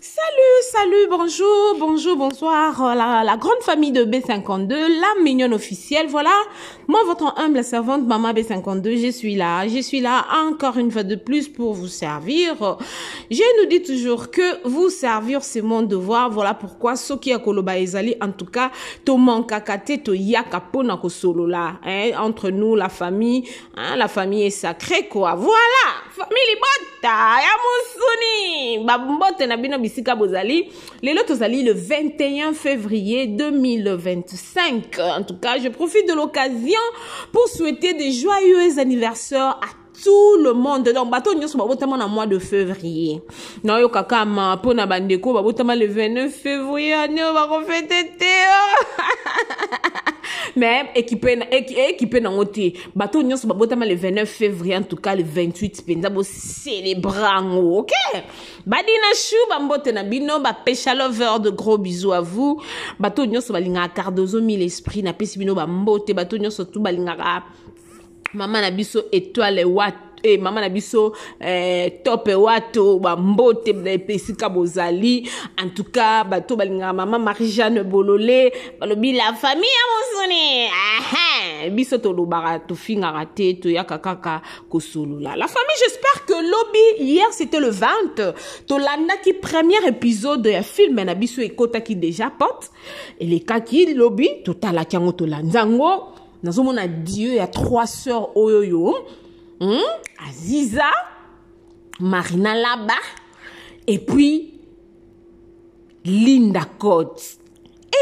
Salut, bonjour, bonsoir, la grande famille de B52, la mignonne officielle, voilà, moi votre humble servante Maman B52, je suis là encore une fois de plus pour vous servir. Je nous dis toujours que vous servir c'est mon devoir, voilà pourquoi Soki ya koloba ezali, en tout cas, to mankakate to yaka pona ko solo là, entre nous la famille est sacrée quoi, voilà, famille libota, ya musuni, babumbote na bino bisika bozali, lelo tozali le 21 février 2025. En tout cas, je profite de l'occasion pour souhaiter des joyeux anniversaires à tout le monde. Donc, bato nyonso babotama na mois de février. Na yo kakama po na bandeko babotama le 29 février, on va refêter. Mais équipé na ngote bato nyonso babotama le 29 février, en tout cas le 28 penza bo célébrango, OK? Badina chou bambote na bino ba pesha lover, de gros bisous à vous. Bato nyonso balinga Cardozo mille esprit na pesi bino bambote, bato nyonso tout balinga Maman na biso étoile wat Maman na biso top wato bambote pesika bozali. En tout cas bato balinga Maman Marie-Jeanne Bololé balobi la famille amosoni biso to lobara to finga raté to yaka kaka kosulula la famille. J'espère que lobby hier c'était le 20 to landa ki premier épisode de film na biso ekota ki déjà porte et les kaki lobby to tala kango to lanzango. Nous avons Dieu, il y a 3 sœurs Oyoyo, Aziza, Marina Laba, et puis Linda Cote.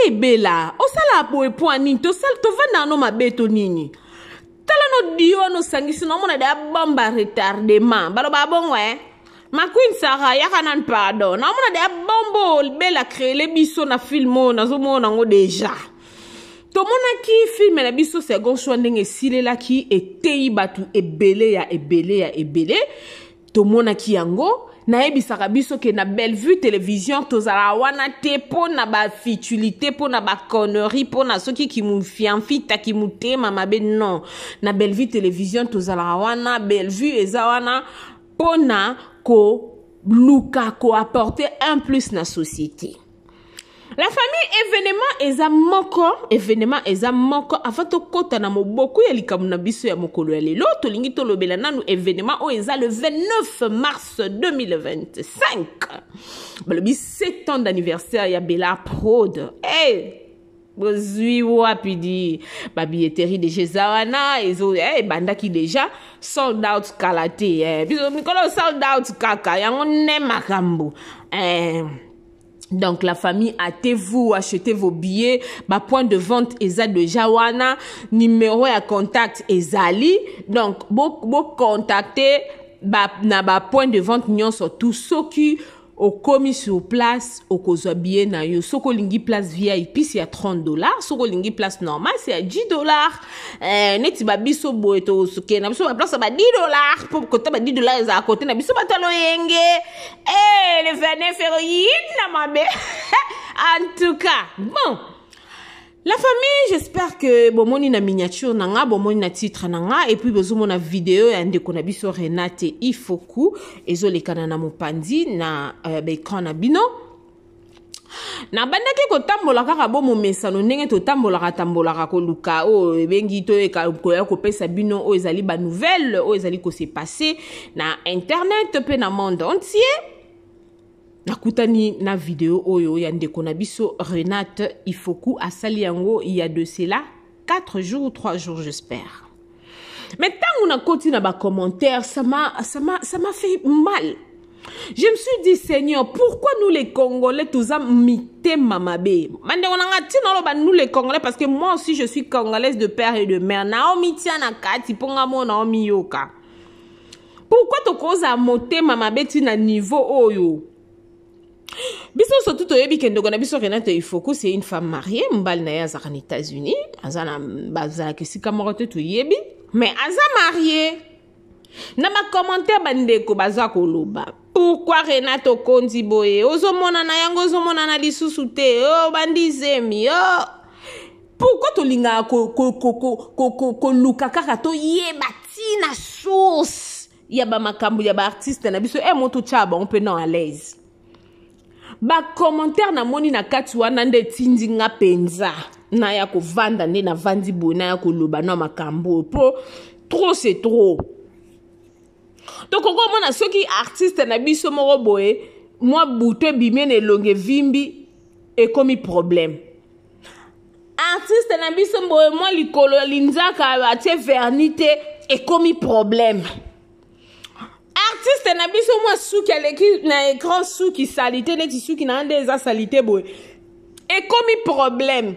Eh Bella, o sala po epoani, to sal to vana no mabeto nini. Tala no Dieu no sangisi no mona da bomba retardement. Balo babongo Ma queen Sarah yakanan pardon. Na mona da bombo Bella créer les biso na filmo na zo mona ngo déjà. To mona ki film na biso second choix ndenge sile la ki etei batu ebele to mona ki yango na ebisaka biso ke na Bellevue télévision tozala wana te po na ba futilité po na ba connerie po na soki ki mu fianfita ki mu tema mabe non na Bellevue télévision tozala wana Bellevue eza wana po na ko luka ko apporter un plus na société. La famille événement eza moko avant to kota na moboko ya likamu na biso ya mokolo ya lelo to lingi to lobela nanu événement o eza le 29 mars 2025. Balobi 7 ans d'anniversaire ya Bella Prod. Bozui wapidi ba billetterie de Jezawana ezo bandaki déjà sold out kalate biso mikolo sold out kaka yango ne makambo. Donc la famille, hâtez-vous, achetez vos billets. Ba point de vente eza de Jawana, numéro à contact ezali. Donc bo contacter na ba point de vente nyonso tout soki au commis sur place au kozwa billet na yo. Soko lingi place VIP c'est à $30. Soko lingi place normale c'est à $10. Neti ba biso boeto soke na biso ba place ba $10 pour côté ba $10 à côté na biso batalo yenge. Le 29 février na mabe. En tout cas, bon. La famille, j'espère que bomoni na miniature nanga, bomoni na titre nanga, et puis bozomo na vidéo ya ndeko na biso Renate Ifoku, ezo lekana na mopandi na écran na bino. Na bandaki ko tambola kaka bomo mesano ndenge to tambola ko luka o bengi to ko pesa bino o ezali ba nouvelle o ezali ko se passer na internet pe na monde entier. Nakutani na vidéo oyo ya ndeko na biso Renate Ifoku asali yango il y a de cela 4 jours ou 3 jours j'espère. Mais tant on a continué na commentaires ça m'a fait mal. Je me suis dit Seigneur, pourquoi nous les Congolais tous amité mamabe? Mande on a tino ba nous les Congolais parce que moi aussi je suis congolaise de père et de mère. Naomi tiana kati ponga mo Naomi yoka. Pourquoi to koza moté mamabe tina niveau oyo? Biso surtout to yebi kendo na biso Renate Ifoku c'est une femme mariée mbal na ya aux États-Unis azana bazana kesika morote to yebi mais aza mariée na ma commentaire bandeko baza koloba pourquoi Renate okondi boye ozomona na yango ozomona na lisusu te bandizemi pourquoi to linga ko luka kaka to yeba tina source ya ba makambu ya ba artiste na biso moto chaba on peut non à l'aise. ba commentaire na moni na kati wana nde tindi nga penza na ya ko vanda nde na vandi bona ya ko loba na makambo po trop c'est trop. Donc comment na soki artiste na biso moko boye moi buto bimien elonge vimbi et comme problème. Artiste na biso boye moi likolo linzaka atie vernité et comme problème. Artiste na biso moi souki aleki na écran souki salité neti souki na ande eza salité boye et comme problème.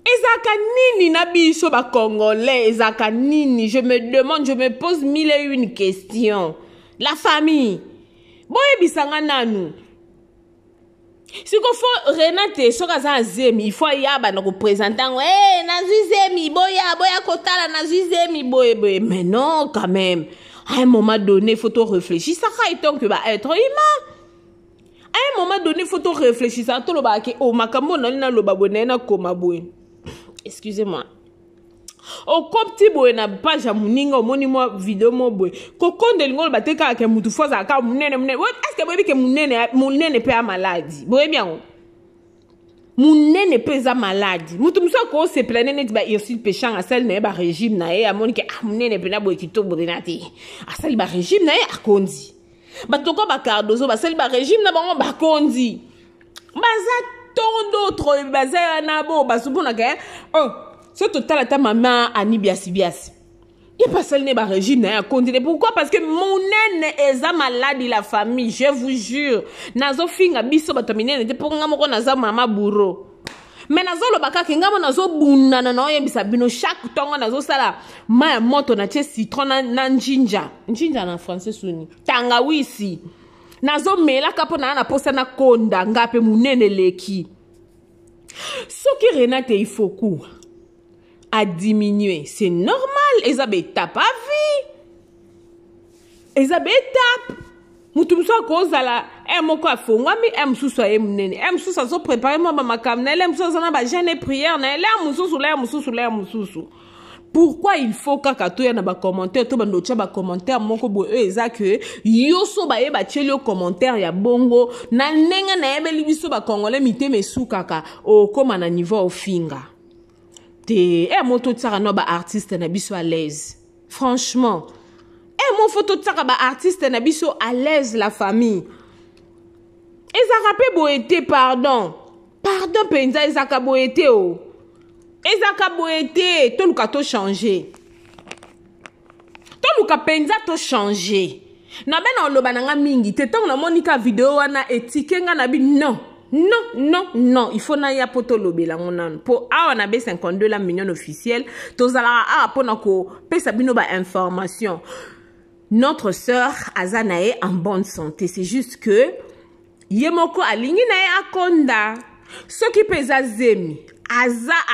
Ezaka nini na biso ba congolais ezaka nini, je me demande, je me pose mille et une questions. La famille boye bisanga nanu si ko fo Renate soka za zemi il faut yaba na représentant na zemi boya kotala na zemi boye mais non quand même à un moment donné il faut te réfléchir ça va être que va être humain. À un moment donné il faut te réfléchir ça to lo ba ke o makambo na lo ba bonena koma boye. Excusez-moi. Au petit boy na page ya muninga omoni mo vidéo mo boy. Kokonde lingolo bateka ke mutu foza ka munene. Est-ce que boy ke munene pe a maladie? Boy bien. Munene pe za maladie. Mutu mso ko se planer net ba irsil péchant à celle ne ba régime na e amoni ke munene pe na boy ki to bodinati. A celle ba régime na e akondi. Ba toko ba cardozo ba celle ba régime na bango ba kondi. Baza ton d'autres baza na bo basubona ke c'est total à ta maman ani biasi. Il passe le ba régime na continuer. Pourquoi? Parce que mon nene est malade la famille, je vous jure. Nazo finga biso batamine n'était pour nga moko naza mama bourreau. Mais nazo lo baka ke ngamo nazo bunda na no yebisa bino chaque tonga nazo sala ma moto na tie citron na njinja. Njinja na français suni. Tangawisi. Nazo mela kapo na posa na konda ngape munene leki. Soki Renate il faut court à diminuer, c'est normal. Ezabe tape à vie. Ezabe tape. Mutumso kozala moko afongwami mususu aye munene mususu azo préparer moi ba makamnele mususu na ba jeûne prière na mususu. Pourquoi il faut kaka to ya na ba commentaire to bando tia ba commentaire moko bo eza que yoso ba ye ba tielo commentaire ya bongo na nenga na yebeli biso ba congolais miteme su kaka o koma na niveau ofinga te moto tsaka no ba artiste na biso à l'aise. Franchement mon photo tsaka ba artiste na biso à l'aise la famille. Ezaka pe boete pardon penza ezaka boete o. Ezaka boete to luka to changer. To luka penza to changer. Na bena oloba nanga mingi te tong na monika video wana etikenga na bi non, il faut na ya poto lobela ngonan. Po awa na be 52 la million officiel, tozala a pona ko pesa bino ba information. Notre sœur Azanae en bonne santé, c'est juste que yemoko alingi na e akonda. Ce qui pesa zemi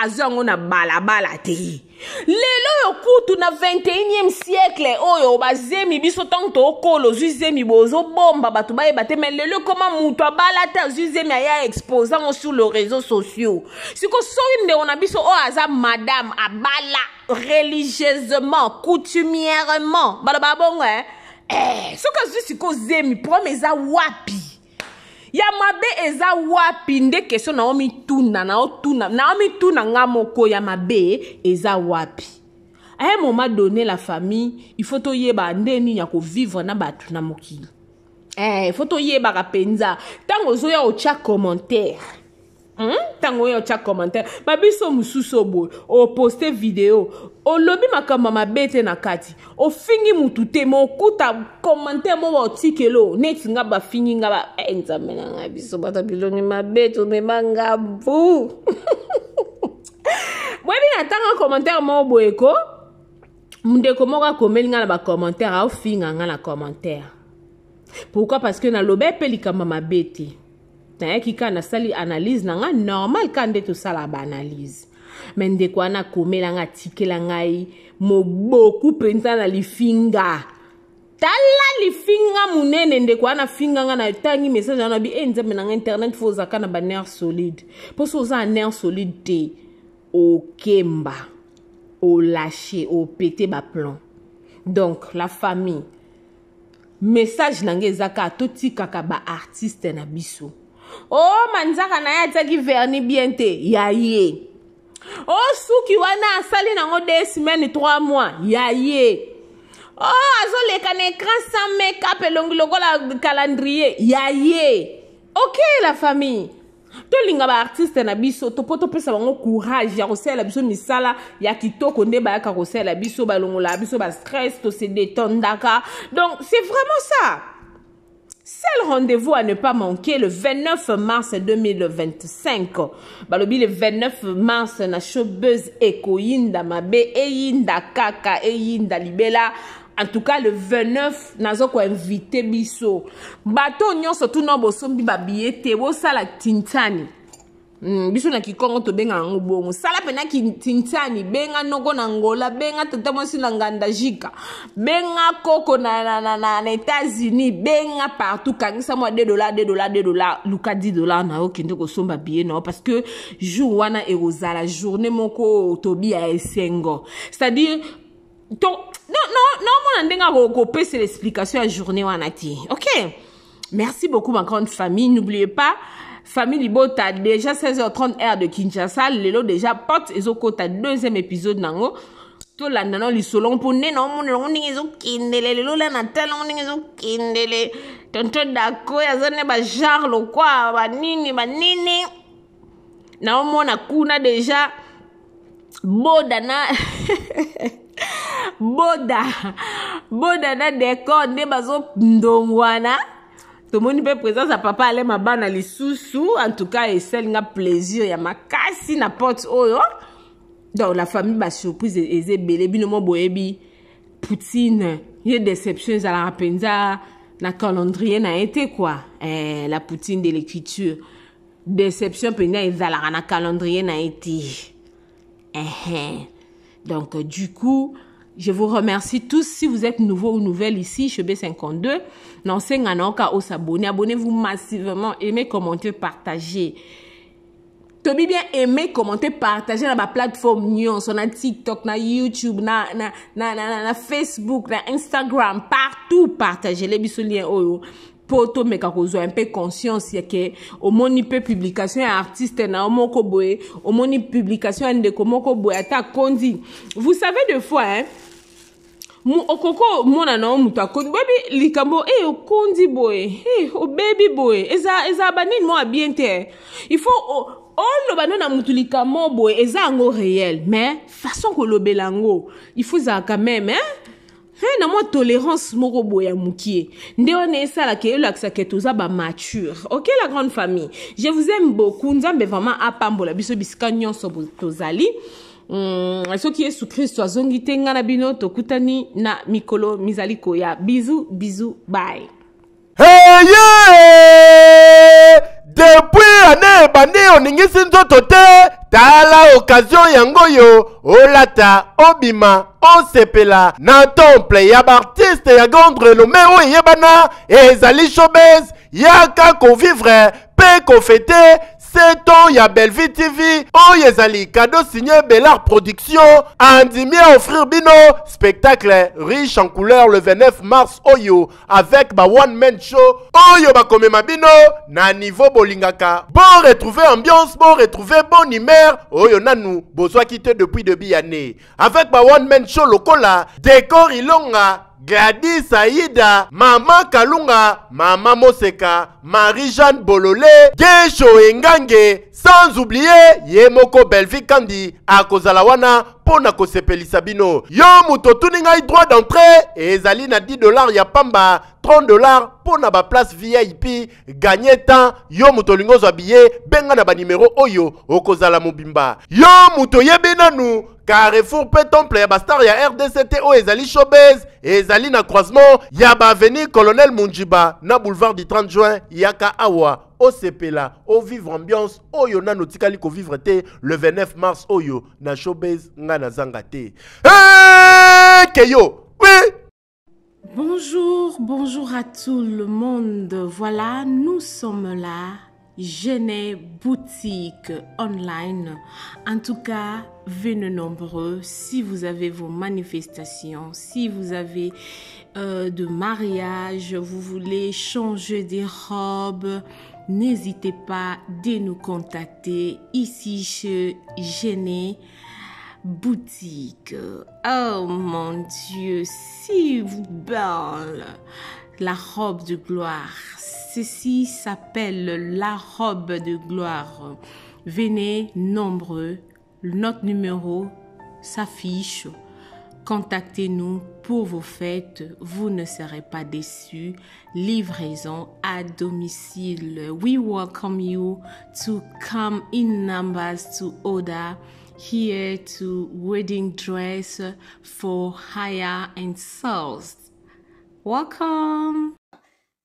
azango na balabala te. Lelo yokutu na 21e siècle oyo bazemi biso tanto okolo zemi bozo bomba batu baye bate mais lelo comment mutu abalata zemi aya exposant sur les réseaux sociaux. Siko soinde on a biso o aza madame abala religieusement coutumièrement bala bongo soka siko zemi promesa wapi ya mabe eza wapi nde question Naomi tuna nga moko ya mabe eza wapi. À un moment donné la famille il faut to yeba ndeni ya ko vivre na batu na mokili. Il faut to yeba ka penza tango zo ya ocha commentaire. Tango yo cha commentaire babiso mususu boy o poster vidéo o lobi makamba mabete na kati o fingi mutute mo kuta commentaire mo wa tikelo net nga ba fingi nga ba enzamena nga biso bata bilongi mabeto me manga bu webi natanga commentaire mo boy ko mundeko moka komeli nga na ba commentaire a finga nga na commentaire. Pourquoi? Parce que na lobe pe likamba mabete qui kana sali analyse nanga normal kande to sala ba analyse mais ndeko ana komela nga tikela ngai mo beaucoup penza na lifinga tala lifinga munene ndeko ana finga nga na tangi message na bi nzambe na internet fo za kana ba nerf solide pour so za nerf solide te o kemba o lâcher o péter ba plan. Donc la famille message nange ezaka toti kaka ba artiste na biso. Oh manzaka na ya taki verni bien te ya ye. Oh suki wana asali nango 2 semaines 3 mois ya ye. Oh azoleka na écran sans make-up elongi lokola calendrier ya ye. Ok la famille. Tolinga ba artiste na biso to poto pesa bango courage ya kosela biso misala ya kitoko nde ba ya kosela biso balongola biso ba stress to se détendaka. Donc c'est vraiment ça. C'est le rendez-vous à ne pas manquer le 29 mars 2025. Balobi le 29 mars na showbuzz ekoyinda mabe eyinda kaka eyinda libela. En tout cas, le 29, nazo ko invité biso. Bato nyonso tout no bosombi ba billet bo sala tintani. Biso na kikongo to benga ngo bongo. Sala pena ki tintani benga noko na Angola, benga tata mwasi na nganda jika. Benga koko na États-Unis, benga partout kangisa moi $2, luka $10 na okende ko somba billet non parce que jour wana erozala journée moko tobi a esengo. C'est-à-dire non, c'est l'explication à la journée wanati. Ok. Merci beaucoup, ma grande famille. N'oubliez pas, famille Libota, déjà 16h30 heure de Kinshasa. Lelo déjà porte ezokota deuxième épisode nango. To la nanon li solon pour ne non mon ningezo kindele lelo la natal mon ningezo kindele. Tonto dako ya zone ba genre lo quoi ba nini. Na mona kuna déjà bodana Boda na décor ne bazo ndongwana. Tout le monde peut présence à papa aller ma bana li sous en tout cas et celle nga plaisir ya makasi na porte oyo. Donc la famille ba surprise eze belé bino mo boyebi Poutine, il y a déception à la rapenza na calendrier na été quoi. La Poutine de l'écriture. Déception pena ezala na calendrier na été. Donc, du coup, je vous remercie tous. Si vous êtes nouveau ou nouvelle ici, chez B52, abonnez-vous massivement, aimez, commentez, partagez. Tobi bien aimer, commenter, partager dans ma plateforme news, on a TikTok, na YouTube, na Facebook, na Instagram, partout partagez les bisoliens poto meka kozo un peu conscience ya ke omoni pe publication ya artiste na omoko boye omoni publication ya ndeko moko boye ata kondi. Vous savez des fois hein okoko mona na mutu akondi baby likambo okondi boye o baby boye eza banini mo bien te il faut lo bano na mutu likambo boye eza ngo réel mais façon ko lobelango il faut ça quand même hein. Na moi tolérance moko boya mukie. Nde on est ça la ke laksa ke toza ba mature. OK la grande famille. Je vous aime beaucoup. Nzambe vraiment apambola biso bisika nyonso tozali. Ce qui est sous Christ azongi tenga na bino tokutani na mikolo mizali koya. Bisous bye. Hey yeah! Depuis année bandi oningisi nzoto te tala occasion yango yo olata obima osepela na temple ya artiste ya grande renommée o yebana ezali showbiz yaka ko vivre pe ko fêter 7 ans ya Belleville TV o yezali cadeau signé Bellard Production andimi à offrir bino spectacle riche en couleurs le 29 mars oyo avec ba one man show oyo ba komema bino na niveau bolingaka bon retrouver ambiance bon retrouver bonne humeur oyo nanu bozwa quitté depuis début année avec ba one man show lokola décor ilonga Gladys Aïda, Maman Kalunga, Maman Moseka, Marie-Jeanne Bololé, Gesho Engange, sans oublier Yemoko Belleville Kandi, Akozalawana, Pona Kosepelisa bino. Yo muto tuninga droit d'entrée, et ezali na $10 ya pamba, $30 pona ba place VIP, gagner temps, yo muto lingo zwa billet, benga na ba numéro oyo, okozala mobimba. Yo muto yebenanu, Carrefour pe temple ya bastar ya RDCT o ezali showbiz ezali na croisement ya ba avenue Colonel Munjiba na boulevard du 30 juin yaka awa o sepela o vivre ambiance oyo na notikali ko vivre te le 29 mars oyo na showbiz nga na zanga te keyo oui. Bonjour à tout le monde. Voilà, nous sommes là. Genève boutique online. En tout cas, venez nombreux. Si vous avez vos manifestations, si vous avez de mariage, vous voulez changer des robes, n'hésitez pas de nous contacter ici chez Genève boutique. Oh mon Dieu, si vous belle la robe de gloire. Ceci s'appelle la robe de gloire. Venez nombreux. Notre numéro s'affiche. Contactez-nous pour vos fêtes. Vous ne serez pas déçus. Livraison à domicile. We welcome you to come in numbers to order here to wedding dress for hire and sales. Welcome.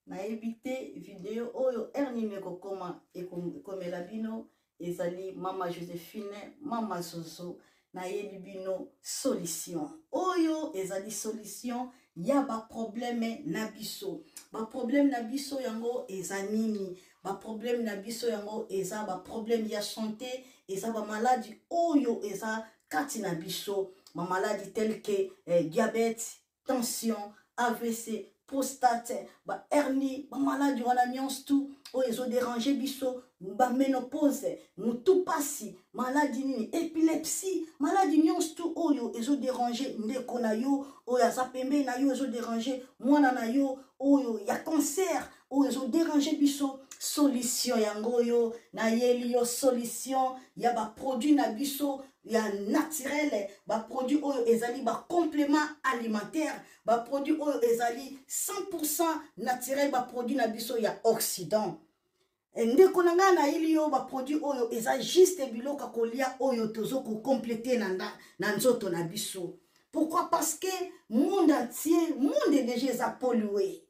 Na ebité vidéo oyo ernime kokoma ekomela bino ezali mama Joséphine mama Zozo na yebi bino solution oyo ezali solution ya ba problème na biso yango eza nini ba problème na biso yango eza ba problème ya santé eza ba maladie oyo eza kati na biso ma maladie telle que diabète, tension, AVC, prostate, ba hernie, ba maladie wana nyonso tout oyo ezo déranger biso, ba ménopause, mutu pasi, maladie nini, épilepsie, maladie nyonso tout oyo ezo déranger ndeko na yo, oyo aza pembe na yo ezo déranger mwana na yo, oyo ya cancer, oyo ezo déranger biso, solution yango yo na yeli yo solution ya ba produit na biso ya naturel, ba produit oyo ezali ba complément alimentaire, ba produit oyo ezali 100% naturel, ba produit na biso ya Occident. Ndeko na nga na yeli yo ba produit oyo eza juste biloko kolia oyo tozo ko compléter na nzoto na biso. Pourquoi? Parce que monde entier, monde déjà pollué.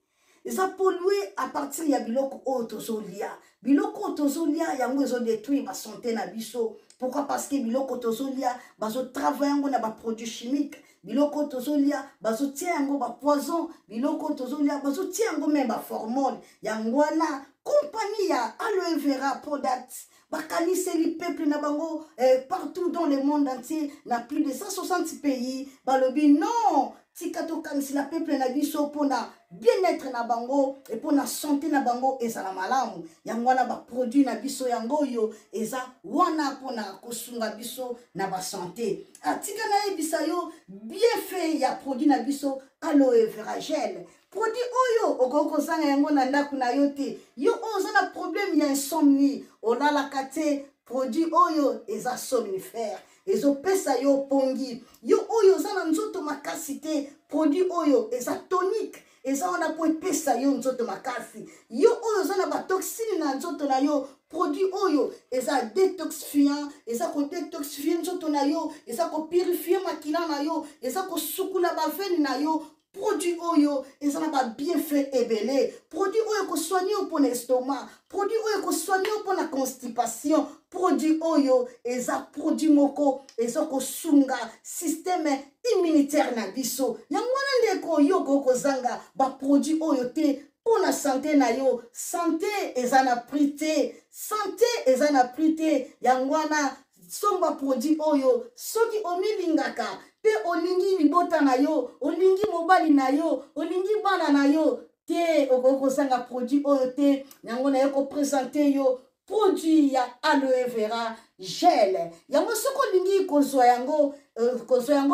Ils ont pollué à partir ya biloko otozolia. Biloko otozolia yango ezo détruire ba santé na biso. Pourquoi? Parce que biloko otozolia bazo travailler yango na ba produits chimiques. Biloko otozolia bazo tia yango ba poison. Biloko otozolia bazo tia yango même ba hormone. Yango na compagnie ya aloe vera products. Bakanise li peuple na bango partout dans le monde entier, na plus de 160 pays. Balobi non. Tikato kanisi la peuple na biso pona bien-être na bango et pona santé na bango eza la malamu yango wana ba produit na biso yango yo eza wana pona kosunga biso na ba santé atika na ebisa yo bien fait ya produit na biso aloe vera gel produit oyo okoko sanga yango na ndaku na yo te yo oza na problème ya insomnie olala kate produit oyo eza somnifère ezo pesa yo pongi yo oyo za na nzoto makasi te produit oyo eza tonique eza wana po pesa yo nzoto makasi yo oyo za na ba toxine na nzoto na yo produit oyo eza détoxifiant eza ko détoxifier nzoto na yo eza ko purifier makila na yo eza ko sukula ba veine na yo produit oyo eza na ba bienfait ebele produit oyo ko soigner pour l'estomac produit oyo ko soigner pour la constipation produit oyo eza produit moko eza ko sunga système immunitaire na biso yango wana ndeko yo ko zanga ba produit oyo te pour la santé na yo santé eza na prix te santé eza na prix te yango wana somba produit oyo soki omilingaka pe olingi libota na yo olingi mobali na yo olingi bana na yo te okoko sanga produit oyo te yango na yo ko présenter yo produit ya aloe vera gel yango soko lingi kozwa yango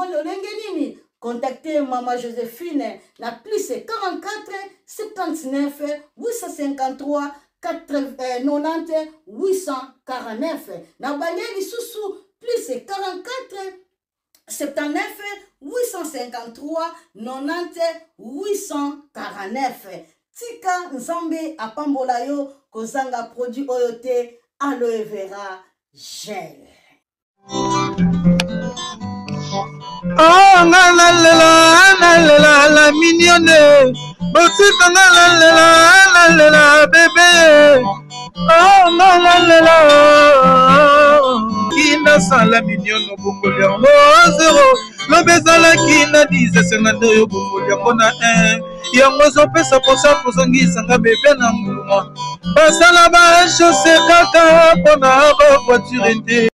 lolenge nini contactez Maman Joséphine na plus 44 79 853 90 849 na bangeli susu plus 44 79 853 90 849 tika nzambe apambola yo kozanga produit oyo te aloe vera gel. Oh nalela la mignonne botika nalela bébé oh nalela kina sala mignonne bongoli yango zero lobezala kina 10 senado yo bongoli yango na 1 yango ezopesa posa kozongisanga bebe na mbuma basala bashose kaka mpona bavoiture te